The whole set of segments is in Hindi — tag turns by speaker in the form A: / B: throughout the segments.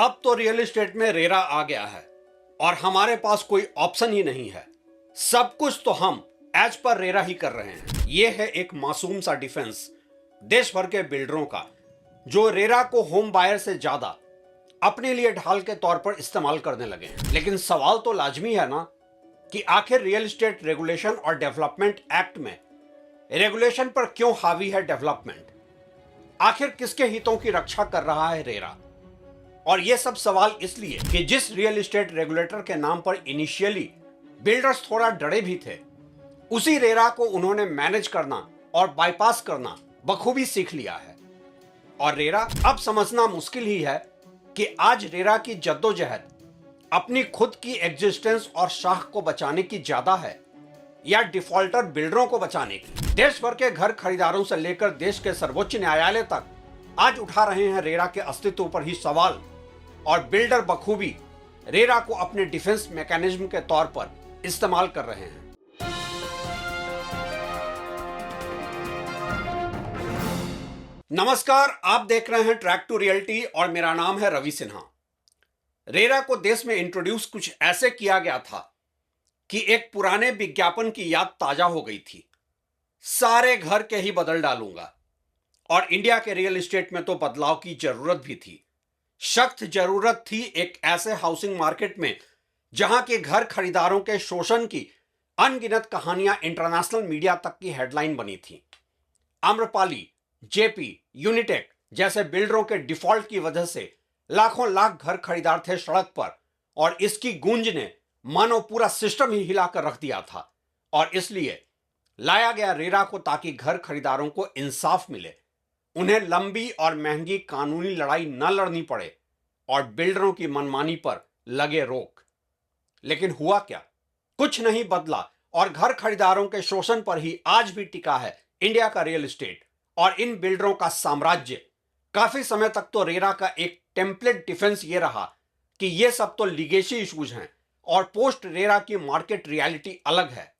A: अब तो रियल एस्टेट में रेरा आ गया है और हमारे पास कोई ऑप्शन ही नहीं है। सब कुछ तो हम एज पर रेरा ही कर रहे हैं। यह है एक मासूम सा डिफेंस देश भर के बिल्डरों का, जो रेरा को होम बायर से ज्यादा अपने लिए ढाल के तौर पर इस्तेमाल करने लगे हैं। लेकिन सवाल तो लाजमी है ना कि आखिर रियल एस्टेट रेगुलेशन और डेवलपमेंट एक्ट में रेगुलेशन पर क्यों हावी है डेवलपमेंट? आखिर किसके हितों की रक्षा कर रहा है रेरा? और यह सब सवाल इसलिए कि जिस रियल एस्टेट रेगुलेटर के नाम पर इनिशियली बिल्डर्स थोड़ा डरे भी थे, उसी रेरा को उन्होंने मैनेज करना और बाईपास करना बखूबी सीख लिया है। और रेरा अब समझना मुश्किल ही है कि आज रेरा की जद्दोजहद अपनी खुद की एग्जिस्टेंस और शाख को बचाने की ज्यादा है या डिफॉल्टर बिल्डरों को बचाने की। देश भर के घर खरीदारों से लेकर देश के सर्वोच्च न्यायालय तक आज उठा रहे हैं रेरा के अस्तित्व पर ही सवाल, और बिल्डर बखूबी रेरा को अपने डिफेंस मैकेनिज्म के तौर पर इस्तेमाल कर रहे हैं। नमस्कार, आप देख रहे हैं ट्रैक टू रियलिटी और मेरा नाम है रवि सिन्हा। रेरा को देश में इंट्रोड्यूस कुछ ऐसे किया गया था कि एक पुराने विज्ञापन की याद ताजा हो गई थी, सारे घर के ही बदल डालूंगा। और इंडिया के रियल एस्टेट में तो बदलाव की जरूरत भी थी, सख्त जरूरत थी एक ऐसे हाउसिंग मार्केट में जहां के घर खरीदारों के शोषण की अनगिनत कहानियां इंटरनेशनल मीडिया तक की हेडलाइन बनी थी। आम्रपाली, जेपी, यूनिटेक जैसे बिल्डरों के डिफॉल्ट की वजह से लाखों लाख घर खरीदार थे सड़क पर, और इसकी गूंज ने मानो पूरा सिस्टम ही हिलाकर रख दिया था। और इसलिए लाया गया रेरा को ताकि घर खरीदारों को इंसाफ मिले, उन्हें लंबी और महंगी कानूनी लड़ाई न लड़नी पड़े और बिल्डरों की मनमानी पर लगे रोक। लेकिन हुआ क्या? कुछ नहीं बदला और घर खरीदारों के शोषण पर ही आज भी टिका है इंडिया का रियल एस्टेट और इन बिल्डरों का साम्राज्य। काफी समय तक तो रेरा का एक टेम्पलेट डिफेंस ये रहा कि ये सब तो लीगेसी इश्यूज हैं और पोस्ट रेरा की मार्केट रियलिटी अलग है।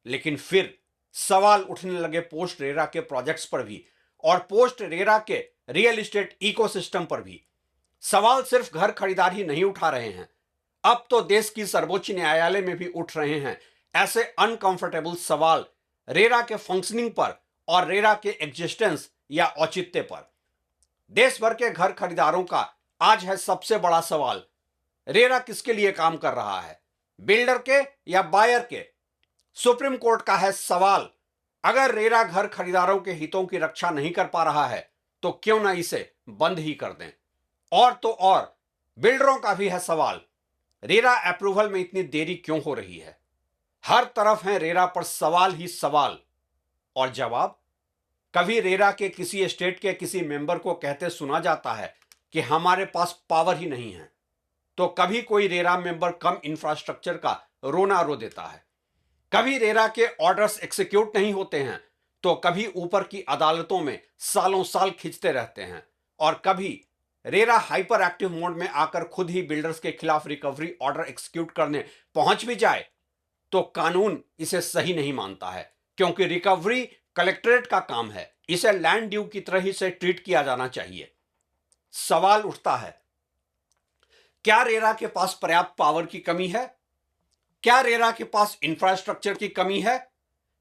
A: लेकिन फिर सवाल उठने लगे पोस्ट रेरा के प्रोजेक्ट्स पर भी और पोस्ट रेरा के रियल एस्टेट इकोसिस्टम पर भी। सवाल सिर्फ घर खरीदार ही नहीं उठा रहे हैं, अब तो देश की सर्वोच्च न्यायालय में भी उठ रहे हैं ऐसे अनकंफर्टेबल सवाल रेरा के फंक्शनिंग पर और रेरा के एग्जिस्टेंस या औचित्य पर। देश भर के घर खरीदारों का आज है सबसे बड़ा सवाल, रेरा किसके लिए काम कर रहा है, बिल्डर के या बायर के? सुप्रीम कोर्ट का है सवाल, अगर रेरा घर खरीदारों के हितों की रक्षा नहीं कर पा रहा है तो क्यों ना इसे बंद ही कर दें। और तो और बिल्डरों का भी है सवाल, रेरा अप्रूवल में इतनी देरी क्यों हो रही है? हर तरफ है रेरा पर सवाल ही सवाल। और जवाब कभी रेरा के किसी स्टेट के किसी मेंबर को कहते सुना जाता है कि हमारे पास पावर ही नहीं है, तो कभी कोई रेरा मेंबर कम इंफ्रास्ट्रक्चर का रोना रो देता है। कभी रेरा के ऑर्डर्स एग्जीक्यूट नहीं होते हैं तो कभी ऊपर की अदालतों में सालों साल खिंचते रहते हैं, और कभी रेरा हाइपर एक्टिव मोड में आकर खुद ही बिल्डर्स के खिलाफ रिकवरी ऑर्डर एग्जीक्यूट करने पहुंच भी जाए तो कानून इसे सही नहीं मानता है, क्योंकि रिकवरी कलेक्ट्रेट का काम है, इसे लैंड ड्यू की तरह ही से ट्रीट किया जाना चाहिए। सवाल उठता है, क्या रेरा के पास पर्याप्त पावर की कमी है? क्या रेरा के पास इंफ्रास्ट्रक्चर की कमी है?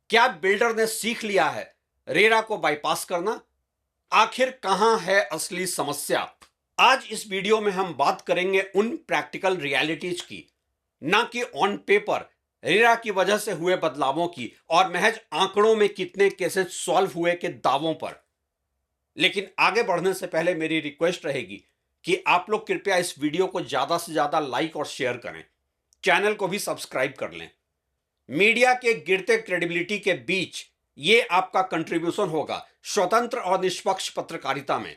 A: क्या बिल्डर ने सीख लिया है रेरा को बाईपास करना? आखिर कहां है असली समस्या? आज इस वीडियो में हम बात करेंगे उन प्रैक्टिकल रियलिटीज की, ना कि ऑन पेपर रेरा की वजह से हुए बदलावों की और महज आंकड़ों में कितने केसेस सॉल्व हुए के दावों पर। लेकिन आगे बढ़ने से पहले मेरी रिक्वेस्ट रहेगी कि आप लोग कृपया इस वीडियो को ज्यादा से ज्यादा लाइक और शेयर करें, चैनल को भी सब्सक्राइब कर लें। मीडिया के गिरते क्रेडिबिलिटी के बीच ये आपका कंट्रीब्यूशन होगा स्वतंत्र और निष्पक्ष पत्रकारिता में।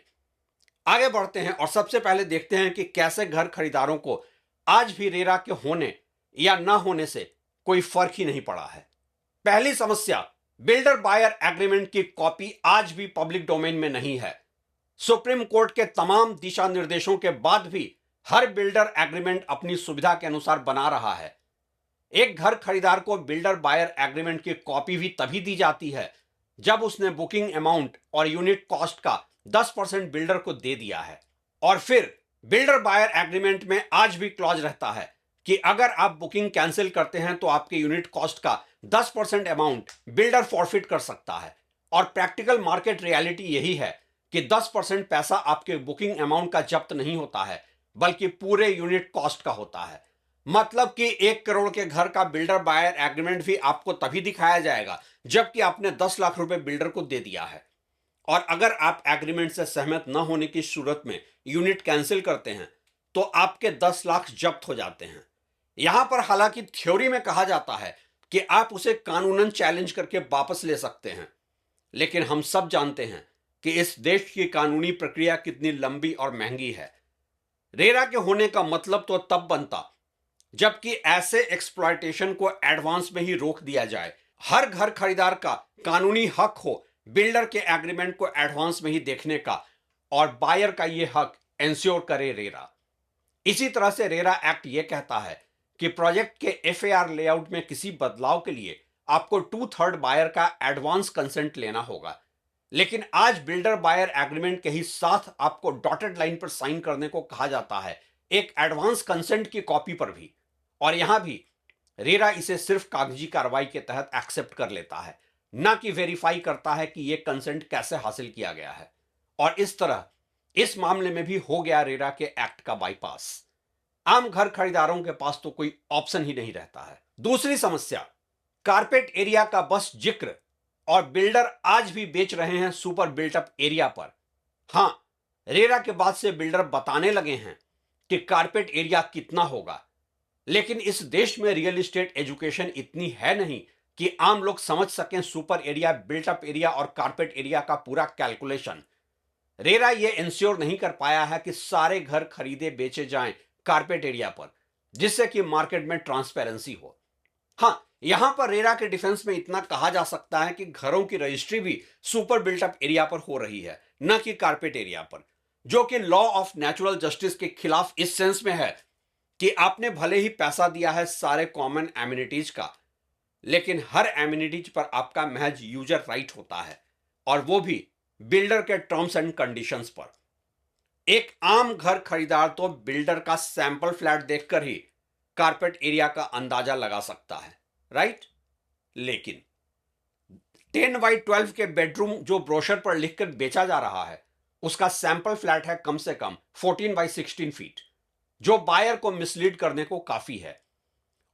A: आगे बढ़ते हैं और सबसे पहले देखते हैं कि कैसे घर खरीदारों को आज भी रेरा के होने या ना होने से कोई फर्क ही नहीं पड़ा है। पहली समस्या, बिल्डर बायर एग्रीमेंट की कॉपी आज भी पब्लिक डोमेन में नहीं है। सुप्रीम कोर्ट के तमाम दिशा निर्देशों के बाद भी हर बिल्डर एग्रीमेंट अपनी सुविधा के अनुसार बना रहा है। एक घर खरीदार को बिल्डर बायर एग्रीमेंट की कॉपी भी तभी दी जाती है जब उसने बुकिंग अमाउंट और यूनिट कॉस्ट का 10% बिल्डर को दे दिया है, और फिर बिल्डर बायर एग्रीमेंट में आज भी क्लॉज रहता है कि अगर आप बुकिंग कैंसिल करते हैं तो आपके यूनिट कॉस्ट का 10% अमाउंट बिल्डर फॉरफिट कर सकता है। और प्रैक्टिकल मार्केट रियलिटी यही है कि 10% पैसा आपके बुकिंग अमाउंट का जब्त नहीं होता है, बल्कि पूरे यूनिट कॉस्ट का होता है। मतलब कि 1 करोड़ के घर का बिल्डर बायर एग्रीमेंट भी आपको तभी दिखाया जाएगा जबकि आपने 10 लाख रुपए बिल्डर को दे दिया है। और अगर आप एग्रीमेंट से सहमत न होने की सूरत में यूनिट कैंसिल करते हैं तो आपके 10 लाख जब्त हो जाते हैं। यहां पर हालांकि थ्योरी में कहा जाता है कि आप उसे कानूनन चैलेंज करके वापस ले सकते हैं, लेकिन हम सब जानते हैं कि इस देश की कानूनी प्रक्रिया कितनी लंबी और महंगी है। रेरा के होने का मतलब तो तब बनता जबकि ऐसे एक्सप्लॉयटेशन को एडवांस में ही रोक दिया जाए। हर घर खरीदार का कानूनी हक हो बिल्डर के एग्रीमेंट को एडवांस में ही देखने का, और बायर का यह हक एंश्योर करे रेरा। इसी तरह से रेरा एक्ट यह कहता है कि प्रोजेक्ट के एफएआर लेआउट में किसी बदलाव के लिए आपको 2/3 बायर का एडवांस कंसेंट लेना होगा। लेकिन आज बिल्डर बायर एग्रीमेंट के ही साथ आपको डॉटेड लाइन पर साइन करने को कहा जाता है, एक एडवांस कंसेंट की कॉपी पर भी। और यहां भी रेरा इसे सिर्फ कागजी कार्रवाई के तहत एक्सेप्ट कर लेता है, ना कि वेरीफाई करता है कि यह कंसेंट कैसे हासिल किया गया है। और इस तरह इस मामले में भी हो गया रेरा के एक्ट का बाईपास। आम घर खरीदारों के पास तो कोई ऑप्शन ही नहीं रहता है। दूसरी समस्या, कारपेट एरिया का बस जिक्र, और बिल्डर आज भी बेच रहे हैं सुपर बिल्टअप एरिया पर। हां, रेरा के बाद से बिल्डर बताने लगे हैं कि कारपेट एरिया कितना होगा, लेकिन इस देश में रियल एस्टेट एजुकेशन इतनी है नहीं कि आम लोग समझ सकें सुपर एरिया, बिल्टअप एरिया और कारपेट एरिया का पूरा कैलकुलेशन। रेरा यह इंश्योर नहीं कर पाया है कि सारे घर खरीदे बेचे जाएं कारपेट एरिया पर, जिससे कि मार्केट में ट्रांसपेरेंसी हो। हां, यहां पर रेरा के डिफेंस में इतना कहा जा सकता है कि घरों की रजिस्ट्री भी सुपर बिल्टअप एरिया पर हो रही है, न कि कारपेट एरिया पर, जो कि लॉ ऑफ नेचुरल जस्टिस के खिलाफ इस सेंस में है कि आपने भले ही पैसा दिया है सारे कॉमन एमिनिटीज का, लेकिन हर एमिनिटीज पर आपका महज यूजर राइट होता है, और वो भी बिल्डर के टर्म्स एंड कंडीशंस पर। एक आम घर खरीदार तो बिल्डर का सैंपल फ्लैट देखकर ही कारपेट एरिया का अंदाजा लगा सकता है, राइट? लेकिन 10x12 के बेडरूम जो ब्रोशर पर लिखकर बेचा जा रहा है, उसका सैंपल फ्लैट है कम से कम 14x16 फीट, जो बायर को मिसलीड करने को काफी है।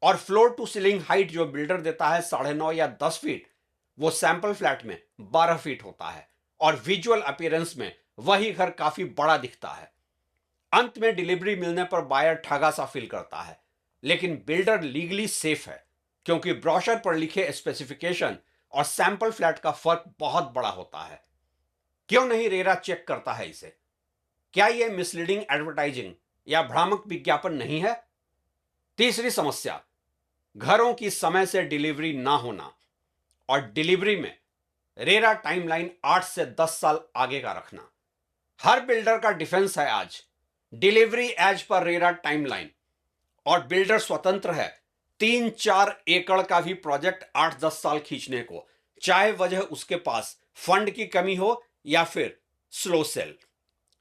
A: और फ्लोर टू सीलिंग हाइट जो बिल्डर देता है 9.5 या 10 फीट, वो सैंपल फ्लैट में 12 फीट होता है, और विजुअल अपीयरेंस में वही घर काफी बड़ा दिखता है। अंत में डिलीवरी मिलने पर बायर ठगा सा फील करता है, लेकिन बिल्डर लीगली सेफ है, क्योंकि ब्रोशर पर लिखे स्पेसिफिकेशन और सैंपल फ्लैट का फर्क बहुत बड़ा होता है। क्यों नहीं रेरा चेक करता है इसे? क्या यह मिसलीडिंग एडवर्टाइजिंग या भ्रामक विज्ञापन नहीं है? तीसरी समस्या, घरों की समय से डिलीवरी ना होना, और डिलीवरी में रेरा टाइमलाइन 8 से 10 साल आगे का रखना। हर बिल्डर का डिफेंस है आज, डिलीवरी एज पर रेरा टाइमलाइन, और बिल्डर स्वतंत्र है 3-4 एकड़ का भी प्रोजेक्ट 8-10 साल खींचने को, चाहे वजह उसके पास फंड की कमी हो या फिर स्लो सेल।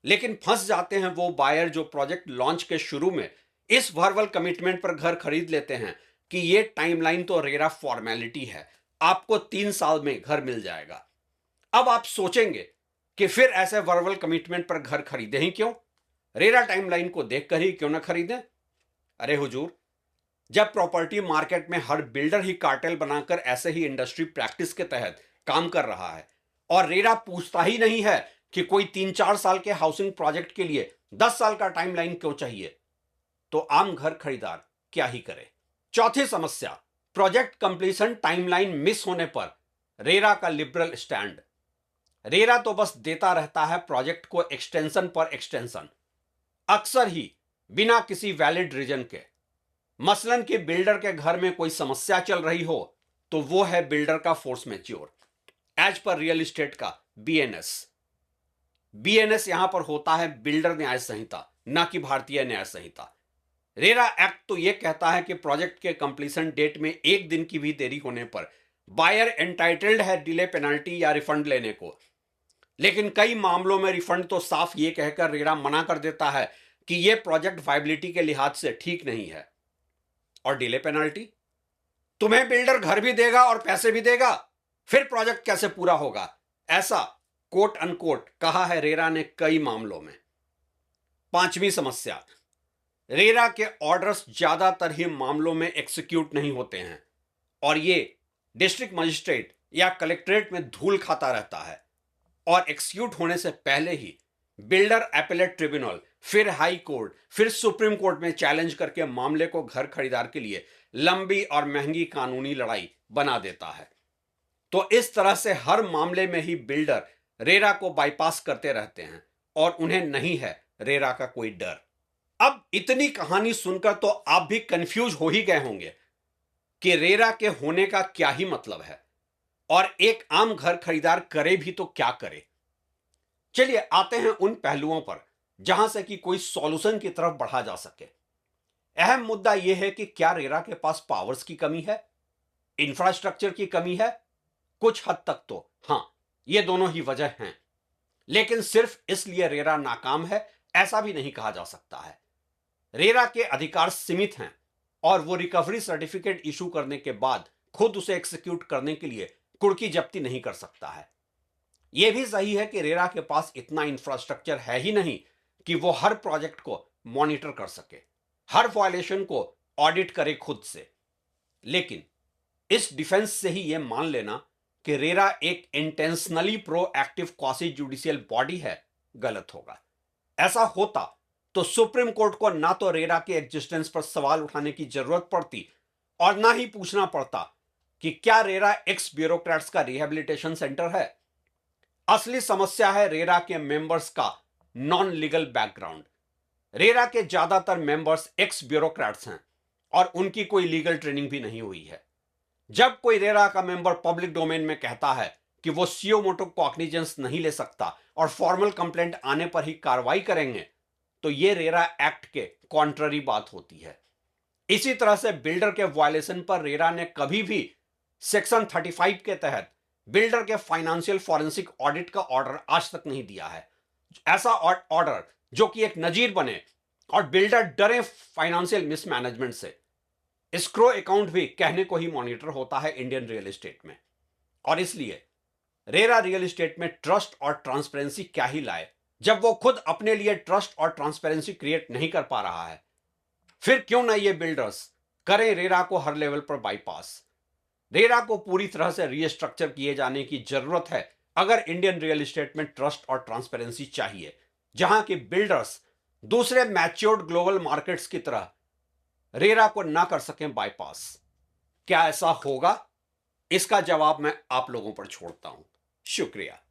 A: लेकिन फंस जाते हैं वो बायर जो प्रोजेक्ट लॉन्च के शुरू में इस वर्बल कमिटमेंट पर घर खरीद लेते हैं कि ये टाइमलाइन तो रेरा फॉर्मेलिटी है, आपको 3 साल में घर मिल जाएगा। अब आप सोचेंगे कि फिर ऐसे वर्बल कमिटमेंट पर घर खरीदें ही क्यों? रेरा टाइमलाइन को देखकर ही क्यों ना खरीदें? अरे हुजूर, जब प्रॉपर्टी मार्केट में हर बिल्डर ही कार्टेल बनाकर ऐसे ही इंडस्ट्री प्रैक्टिस के तहत काम कर रहा है, और रेरा पूछता ही नहीं है कि कोई 3-4 साल के हाउसिंग प्रोजेक्ट के लिए 10 साल का टाइमलाइन क्यों चाहिए, तो आम घर खरीदार क्या ही करे। चौथी समस्या, प्रोजेक्ट कंप्लीशन टाइमलाइन मिस होने पर रेरा का लिबरल स्टैंड। रेरा तो बस देता रहता है प्रोजेक्ट को एक्सटेंशन पर एक्सटेंशन, अक्सर ही बिना किसी वैलिड रीजन के। मसलन कि बिल्डर के घर में कोई समस्या चल रही हो तो वो है बिल्डर का फोर्स मैच्योर एज पर रियल एस्टेट का बीएनएस। बीएनएस यहां पर होता है बिल्डर न्याय संहिता, ना कि भारतीय न्याय संहिता। रेरा एक्ट तो यह कहता है कि प्रोजेक्ट के कंप्लीशन डेट में 1 दिन की भी देरी होने पर बायर एंटाइटल्ड है डिले पेनल्टी या रिफंड लेने को। लेकिन कई मामलों में रिफंड तो साफ ये कहकर रेरा मना कर देता है कि यह प्रोजेक्ट वायबिलिटी के लिहाज से ठीक नहीं है। और डिले पेनल्टी, तुम्हें बिल्डर घर भी देगा और पैसे भी देगा, फिर प्रोजेक्ट कैसे पूरा होगा, ऐसा कोट अनकोट कहा है रेरा ने कई मामलों में। पांचवी समस्या, रेरा के ऑर्डर्स ज्यादातर ही मामलों में एक्सिक्यूट नहीं होते हैं और ये डिस्ट्रिक्ट मजिस्ट्रेट या कलेक्ट्रेट में धूल खाता रहता है और एक्सिक्यूट होने से पहले ही बिल्डर अपीलेट ट्रिब्यूनल, फिर हाई कोर्ट, फिर सुप्रीम कोर्ट में चैलेंज करके मामले को घर खरीदार के लिए लंबी और महंगी कानूनी लड़ाई बना देता है। तो इस तरह से हर मामले में ही बिल्डर रेरा को बाईपास करते रहते हैं और उन्हें नहीं है रेरा का कोई डर। अब इतनी कहानी सुनकर तो आप भी कंफ्यूज हो ही गए होंगे कि रेरा के होने का क्या ही मतलब है और एक आम घर खरीदार करे भी तो क्या करे। चलिए आते हैं उन पहलुओं पर जहां से कि कोई सॉल्यूशन की तरफ बढ़ा जा सके। अहम मुद्दा यह है कि क्या रेरा के पास पावर्स की कमी है, इंफ्रास्ट्रक्चर की कमी है? कुछ हद तक तो हां, ये दोनों ही वजह हैं, लेकिन सिर्फ इसलिए रेरा नाकाम है ऐसा भी नहीं कहा जा सकता है। रेरा के अधिकार सीमित हैं और वो रिकवरी सर्टिफिकेट इशू करने के बाद खुद उसे एक्सिक्यूट करने के लिए कुर्की जब्ती नहीं कर सकता है। यह भी सही है कि रेरा के पास इतना इंफ्रास्ट्रक्चर है ही नहीं कि वो हर प्रोजेक्ट को मॉनिटर कर सके, हर वायलेशन को ऑडिट करे खुद से। लेकिन इस डिफेंस से ही यह मान लेना कि रेरा एक intentionally proactive quasi judicial body है, गलत होगा। ऐसा होता तो सुप्रीम कोर्ट को ना तो रेरा के एग्जिस्टेंस पर सवाल उठाने की जरूरत पड़ती और ना ही पूछना पड़ता कि क्या रेरा एक्स ब्यूरोक्रेट्स का रिहेबिलिटेशन सेंटर है। असली समस्या है रेरा के मेंबर्स का नॉन लीगल बैकग्राउंड। रेरा के ज्यादातर मेंबर्स एक्स ब्यूरोक्रेट्स हैं और उनकी कोई लीगल ट्रेनिंग भी नहीं हुई है। जब कोई रेरा का मेंबर पब्लिक डोमेन में कहता है कि वो सीओ मोटो कॉग्निजेंस नहीं ले सकता और फॉर्मल कंप्लेंट आने पर ही कार्रवाई करेंगे, तो ये रेरा एक्ट के कॉन्ट्ररी बात होती है। इसी तरह से बिल्डर के वायलेशन पर रेरा ने कभी भी सेक्शन 35 के तहत बिल्डर के फाइनेंशियल फॉरेंसिक ऑडिट का ऑर्डर आज तक नहीं दिया है। ऐसा ऑर्डर जो कि एक नजीर बने और बिल्डर डरे फाइनेंशियल मिसमैनेजमेंट से। एस्क्रो अकाउंट भी कहने को ही मॉनिटर होता है इंडियन रियल एस्टेट में, और इसलिए रेरा रियल एस्टेट में ट्रस्ट और ट्रांसपेरेंसी क्या ही लाए जब वो खुद अपने लिए ट्रस्ट और ट्रांसपेरेंसी क्रिएट नहीं कर पा रहा है। फिर क्यों ना ये बिल्डर्स करें रेरा को हर लेवल पर बाईपास। रेरा को पूरी तरह से रीस्ट्रक्चर किए जाने की जरूरत है अगर इंडियन रियल एस्टेट में ट्रस्ट और ट्रांसपेरेंसी चाहिए, जहां के बिल्डर्स दूसरे मैच्योर्ड ग्लोबल मार्केट्स की तरह रेरा को ना कर सकें बाईपास। क्या ऐसा होगा? इसका जवाब मैं आप लोगों पर छोड़ता हूं। शुक्रिया।